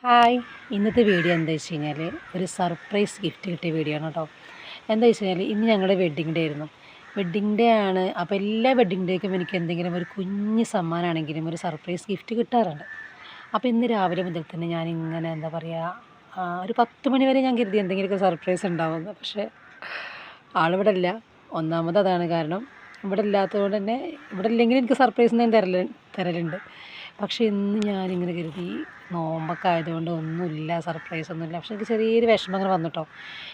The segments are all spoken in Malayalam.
ഹായ്, ഇന്നത്തെ വീഡിയോ എന്താ വെച്ച് കഴിഞ്ഞാൽ ഒരു സർപ്രൈസ് ഗിഫ്റ്റ് കിട്ടിയ വീഡിയോ ആണ് കേട്ടോ. എന്താ വെച്ച് കഴിഞ്ഞാൽ ഇന്ന് ഞങ്ങളുടെ വെഡ്ഡിങ് ഡേ ആയിരുന്നു. വെഡ്ഡിങ് ഡേ ആണ്. അപ്പോൾ എല്ലാ വെഡ്ഡിങ് ഡേക്കും എനിക്ക് എന്തെങ്കിലും ഒരു കുഞ്ഞ് സമ്മാനമാണെങ്കിലും ഒരു സർപ്രൈസ് ഗിഫ്റ്റ് കിട്ടാറുണ്ട്. അപ്പോൾ ഇന്ന് രാവിലെ മുതൽ തന്നെ ഞാനിങ്ങനെ എന്താ പറയുക, ഒരു 10 മണി വരെ ഞാൻ കരുതി എന്തെങ്കിലുമൊക്കെ സർപ്രൈസ് ഉണ്ടാവുമെന്ന്. പക്ഷേ ആളിവിടെ ഇല്ല. ഒന്നാമത് അതാണ് കാരണം. ഇവിടെ ഇല്ലാത്തതുകൊണ്ട് തന്നെ, ഇവിടെ ഇല്ലെങ്കിൽ എനിക്ക് സർപ്രൈസ് ഞാൻ തരലുണ്ട്. പക്ഷേ ഇന്ന് ഞാനിങ്ങനെ കരുതി, നോമ്പൊക്കെ ആയതുകൊണ്ട് ഒന്നുമില്ല, സർപ്രൈസ് ഒന്നുമില്ല. പക്ഷേ എനിക്ക് ചെറിയൊരു വിഷമം അങ്ങനെ വന്നിട്ടോ.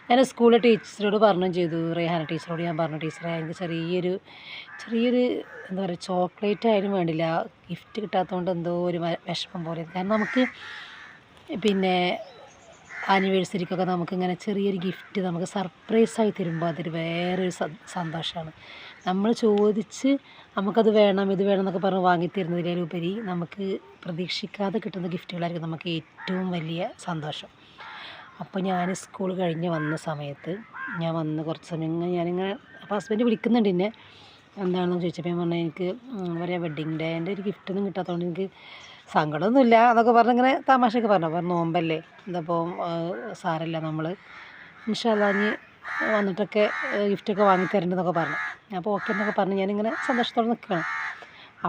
ഞാൻ സ്കൂളിലെ ടീച്ചറോട് പറഞ്ഞും ചെയ്തു, റേഹാന ടീച്ചറോട് ഞാൻ പറഞ്ഞു, ടീച്ചറെ എനിക്ക് ചെറിയൊരു ചെറിയൊരു എന്താ പറയുക, ചോക്ലേറ്റ് ആയാലും വേണ്ടില്ല, ഗിഫ്റ്റ് കിട്ടാത്തതുകൊണ്ട് എന്തോ ഒരു വിഷമം പോലെ. കാരണം നമുക്ക് പിന്നെ ആനിവേഴ്സറിക്കൊക്കെ നമുക്കിങ്ങനെ ചെറിയൊരു ഗിഫ്റ്റ് നമുക്ക് സർപ്രൈസായി തരുമ്പോൾ അതൊരു വേറൊരു സന്തോഷമാണ്. നമ്മൾ ചോദിച്ച് നമുക്കത് വേണം ഇത് വേണം എന്നൊക്കെ പറഞ്ഞ് വാങ്ങിത്തരുന്നതിലുപരി നമുക്ക് പ്രതീക്ഷിക്കാതെ കിട്ടുന്ന ഗിഫ്റ്റുകളായിരിക്കും നമുക്ക് ഏറ്റവും വലിയ സന്തോഷം. അപ്പോൾ ഞാൻ സ്കൂൾ കഴിഞ്ഞ് വന്ന സമയത്ത് ഞാൻ വന്ന് കുറച്ച് സമയം ഞാനിങ്ങനെ, അപ്പോൾ ഹസ്ബൻഡ് വിളിക്കുന്നുണ്ട് എന്നെ, എന്താണെന്ന് ചോദിച്ചപ്പോൾ ഞാൻ പറഞ്ഞാൽ എനിക്ക് പറയാം വെഡ്ഡിങ് ഡേൻ്റെ ഒരു ഗിഫ്റ്റൊന്നും കിട്ടാത്തതുകൊണ്ട് എനിക്ക് സങ്കടമൊന്നുമില്ല എന്നൊക്കെ പറഞ്ഞിങ്ങനെ തമാശയൊക്കെ പറഞ്ഞു നോമ്പല്ലേ, എന്താപ്പോൾ സാരമില്ല, നമ്മൾ ഇൻഷാ അല്ലാഹ് ഇനി വന്നിട്ടൊക്കെ ഗിഫ്റ്റൊക്കെ വാങ്ങിത്തരണ്ടെന്നൊക്കെ പറഞ്ഞു. അപ്പോൾ ഓക്കെ എന്നൊക്കെ പറഞ്ഞ് ഞാനിങ്ങനെ സന്തോഷത്തോടെ നിൽക്കുകയാണ്.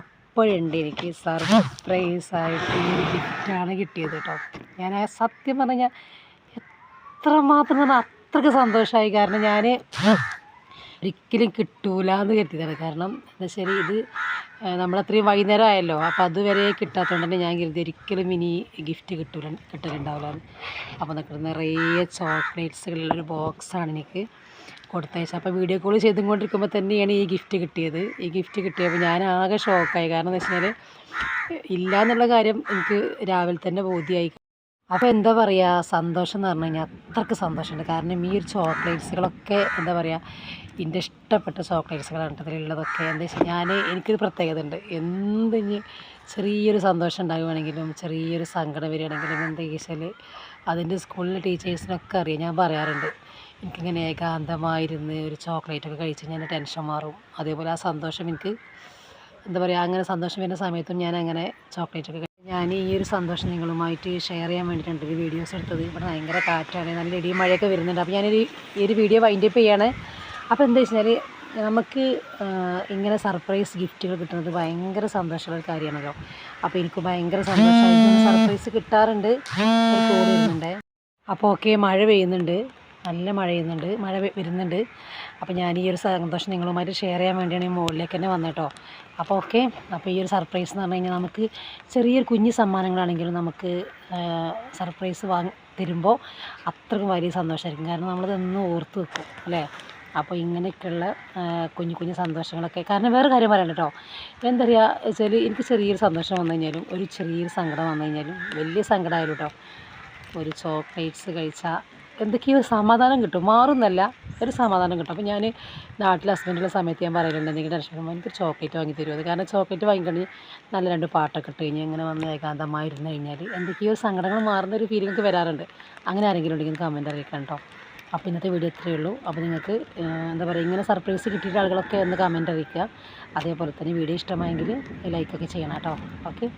അപ്പോഴുണ്ട് എനിക്ക് സർപ്രൈസായിട്ട് ഈ ഒരു ഗിഫ്റ്റാണ് കിട്ടിയത് കേട്ടോ. ഞാൻ സത്യം പറഞ്ഞാൽ എത്രമാത്രം പറഞ്ഞാൽ അത്രയ്ക്ക് സന്തോഷമായി. കാരണം ഞാൻ ഒരിക്കലും കിട്ടൂല എന്ന് കരുതിയതാണ്. കാരണം എന്താ വെച്ചാൽ ഇത് നമ്മളത്രയും വൈകുന്നേരം ആയല്ലോ, അപ്പോൾ അതുവരെ കിട്ടാത്തതുകൊണ്ട് തന്നെ ഞാൻ കരുതി ഒരിക്കലും ഇനി ഗിഫ്റ്റ് കിട്ടലുണ്ടാവില്ല. അപ്പോൾ നിറയെ ചോക്ലേറ്റ്സുകളുള്ളൊരു ബോക്സാണ് എനിക്ക് കൊടുത്തയച്ചത്. അപ്പോൾ വീഡിയോ കോൾ ചെയ്തുകൊണ്ടിരിക്കുമ്പോൾ തന്നെയാണ് ഈ ഗിഫ്റ്റ് കിട്ടിയത്. ഈ ഗിഫ്റ്റ് കിട്ടിയപ്പോൾ ഞാൻ ആകെ ഷോക്കായി. കാരണം എന്താ വെച്ചാൽ ഇല്ല എന്നുള്ള കാര്യം എനിക്ക് രാവിലെ തന്നെ ബോധ്യമായി. അപ്പോൾ എന്താ പറയുക, സന്തോഷം എന്ന് പറഞ്ഞു കഴിഞ്ഞാൽ അത്രയ്ക്ക് സന്തോഷമുണ്ട്. കാരണം ഈ ഒരു ചോക്ലേറ്റ്സുകളൊക്കെ എന്താ പറയുക, എൻ്റെ ഇഷ്ടപ്പെട്ട ചോക്ലേറ്റ്സുകളാണ് ഇതിലുള്ളതൊക്കെ. എന്താ വെച്ചാൽ എനിക്കൊരു പ്രത്യേകത ഉണ്ട്. എന്തിന് ചെറിയൊരു സന്തോഷം ഉണ്ടാകുവാണെങ്കിലും ചെറിയൊരു സങ്കടം വരികയാണെങ്കിലും എന്താ വെച്ചാൽ അതിൻ്റെ സ്കൂളിലെ ടീച്ചേഴ്സിനൊക്കെ അറിയാം. ഞാൻ പറയാറുണ്ട്, എനിക്കിങ്ങനെ ഏകാന്തമായിരുന്ന് ഒരു ചോക്ലേറ്റൊക്കെ കഴിച്ച് കഴിഞ്ഞാൽ ടെൻഷൻ മാറും. അതേപോലെ ആ സന്തോഷം എനിക്ക് എന്താ പറയുക, അങ്ങനെ സന്തോഷം വരുന്ന സമയത്തും ഞാൻ അങ്ങനെ ചോക്ലേറ്റൊക്കെ ഞാൻ ഈ ഒരു സന്തോഷം നിങ്ങളുമായിട്ട് ഷെയർ ചെയ്യാൻ വേണ്ടിയിട്ടുണ്ട് ഒരു വീഡിയോസ് എടുത്തത്. ഇവിടെ ഭയങ്കര കാറ്റാണ്, നല്ല ഇടിയും മഴയൊക്കെ വരുന്നുണ്ട്. അപ്പോൾ ഈ ഒരു വീഡിയോ വൈൻഡപ്പ് ചെയ്യാണ്. അപ്പോൾ എന്താ വെച്ചാൽ നമുക്ക് ഇങ്ങനെ സർപ്രൈസ് ഗിഫ്റ്റുകൾ കിട്ടുന്നത് ഭയങ്കര സന്തോഷമുള്ള ഒരു കാര്യമാണല്ലോ. അപ്പോൾ എനിക്ക് ഭയങ്കര സന്തോഷമായി. സർപ്രൈസ് കിട്ടാറുണ്ട്. ഒരു കോൾ വരുന്നുണ്ട്. അപ്പോൾ ഓക്കെ, മഴ പെയ്യുന്നുണ്ട്, നല്ല മഴ വരുന്നുണ്ട്. അപ്പോൾ ഞാൻ ഈ ഒരു സന്തോഷം നിങ്ങളുമായിട്ട് ഷെയർ ചെയ്യാൻ വേണ്ടിയാണ് ഈ മുകളിലേക്ക് തന്നെ വന്നത്. അപ്പോൾ ഓക്കെ, അപ്പോൾ ഈ ഒരു സർപ്രൈസ് എന്ന് പറഞ്ഞു കഴിഞ്ഞാൽ നമുക്ക് ചെറിയൊരു കുഞ്ഞ് സമ്മാനങ്ങളാണെങ്കിലും നമുക്ക് സർപ്രൈസ് തരുമ്പോൾ അത്രയ്ക്കും വലിയ സന്തോഷമായിരിക്കും. കാരണം നമ്മളതൊന്നും ഓർത്ത് വെക്കും അല്ലേ. അപ്പോൾ ഇങ്ങനെയൊക്കെയുള്ള കുഞ്ഞു സന്തോഷങ്ങളൊക്കെ, കാരണം വേറെ കാര്യം പറയാൻ കേട്ടോ, എന്താ പറയുക വെച്ചാൽ എനിക്ക് ചെറിയൊരു സന്തോഷം വന്നു കഴിഞ്ഞാലും ഒരു ചെറിയൊരു സങ്കടം വന്നു കഴിഞ്ഞാലും വലിയ സങ്കടമായാലും കേട്ടോ, ഒരു ചോക്ലേറ്റ്സ് കഴിച്ചാൽ എന്തൊക്കെയോ സമാധാനം കിട്ടും. മാറുന്നല്ല, ഒരു സമാധാനം കിട്ടും. അപ്പോൾ ഞാൻ നാട്ടിൽ ഹസ്ബൻഡുള്ള സമയത്ത് ഞാൻ പറയലുണ്ട്, എന്തെങ്കിലും ടെൻഷൻ വരുമ്പോൾ എനിക്ക് ചോക്ലേറ്റ് വാങ്ങി തരുമോ. കാരണം ചോക്ലേറ്റ് വാങ്ങിക്കണമെങ്കിൽ നല്ല 2 പാട്ടൊക്കെ ഇട്ട് കഴിഞ്ഞാൽ ഇങ്ങനെ വന്ന് ഏകാന്തമായിരുന്നു കഴിഞ്ഞാൽ എന്തൊക്കെയോ സങ്കടങ്ങൾ മാറുന്നൊരു ഫീലിംഗ് എനിക്ക് വരാറുണ്ട്. അങ്ങനെ ആരെങ്കിലും ഉണ്ടെങ്കിൽ കമൻറ്റ് അറിയിക്കണം കേട്ടോ. അപ്പോൾ ഇന്നത്തെ വീഡിയോ ഇത്രയേ ഉള്ളൂ. അപ്പോൾ നിങ്ങൾക്ക് എന്താ പറയുക, ഇങ്ങനെ സർപ്രൈസ് കിട്ടിയിട്ട് ആളുകളൊക്കെ ഒന്ന് കമൻറ്റ് അറിയിക്കുക. അതേപോലെ തന്നെ വീഡിയോ ഇഷ്ടമായെങ്കിൽ ലൈക്കൊക്കെ ചെയ്യണം കേട്ടോ. ഓക്കെ.